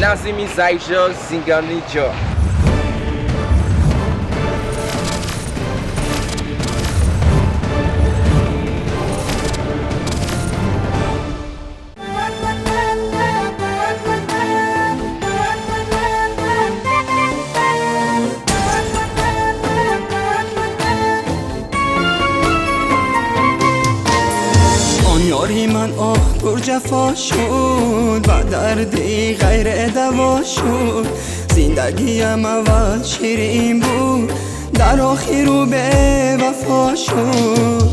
Nazimi Zaija Zinganijo. یاری من پر جفا شد و دردی غیر دوا شد. زندگیم اول شیرین بود، در آخر رو به وفا شد.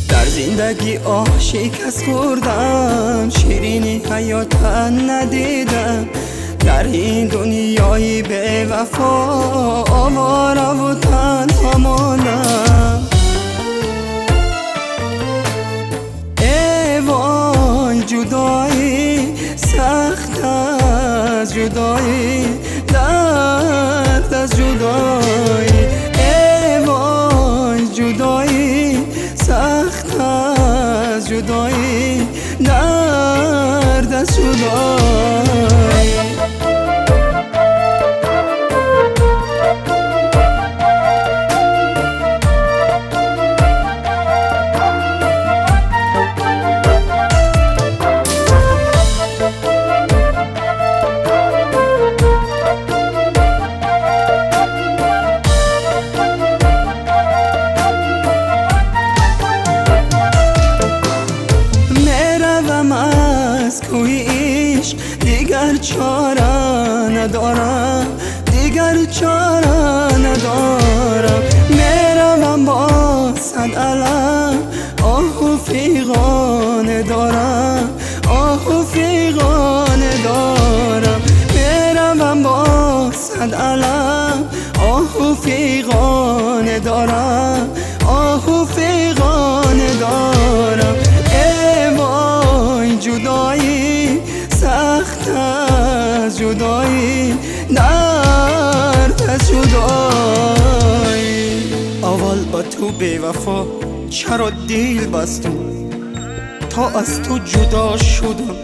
در زندگی شکست خوردم، شیرینی حیات ندیدم. در این دنیای به وفا آواره و تنها ماندم. جدایی سخت از جدایی، درد از جدایی. ای وای جدایی سخت از جدایی، درد از جدایی. دیگر چاره ندارم، دیگر چاره ندارم. میروم با صد علم، آه و فیغانه دارم، آه و فیغانه دارم. میروم با صد علم، آه و فیغانه دارم، آه و فیغانه دارم. ای وای جدایی سخت از جدایی، درد از جدایی. اول با تو بی وفا چرا دل بستم، تا از تو جدا شدم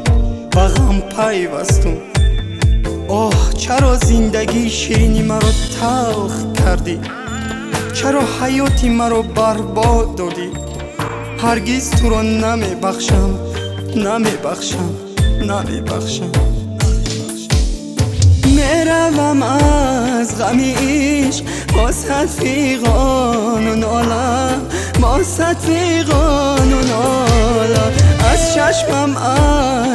و غم پیوستم. آه چرا زندگی شیرینی مرا تلخ کردی، چرا حیاتی مرا برباد دادی. هرگز تو را نمیبخشم، نمیبخشم، نمیبخشم. میروم از غم عشق با صد فیغان و ناله، با صد فیغان و ناله. از چشمم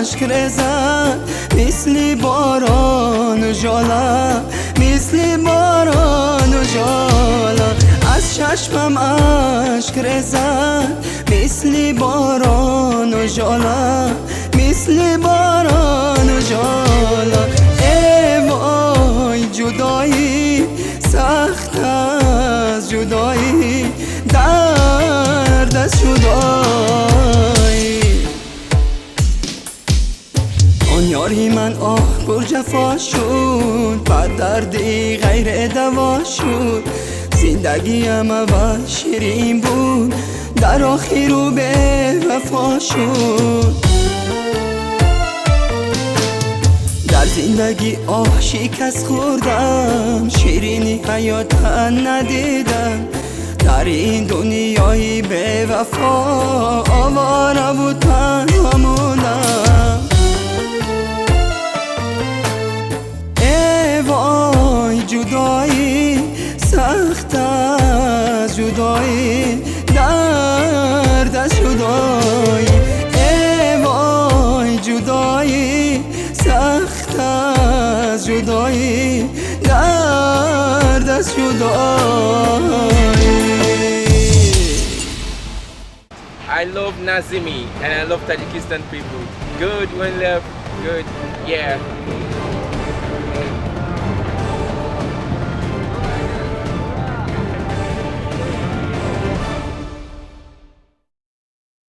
اشک ریزد مثل باران و ژاله، مثل باران و ژاله. از چشمم اشک ریزد مثل باران و ژاله، مثل باران و ژاله. ای وای جدایی سخت از جدایی، درد از جدایی. آن یاری من پر جفا شد و دردی غیر دوا شد. زندگیم اول شیرین بود، در آخر رو به وفا شد. در زندگی شکست خوردم، شیرینی حیات ندیدم. در این دنیای به وفا آواره و تنها موندم. ای وای جدایی سخت از جدایی، درد از جدایی. ای وای جدایی سخت از جدایی، درد از جدایی. I love Nazimi and I love Tajikistan people. Good, one love, good, yeah.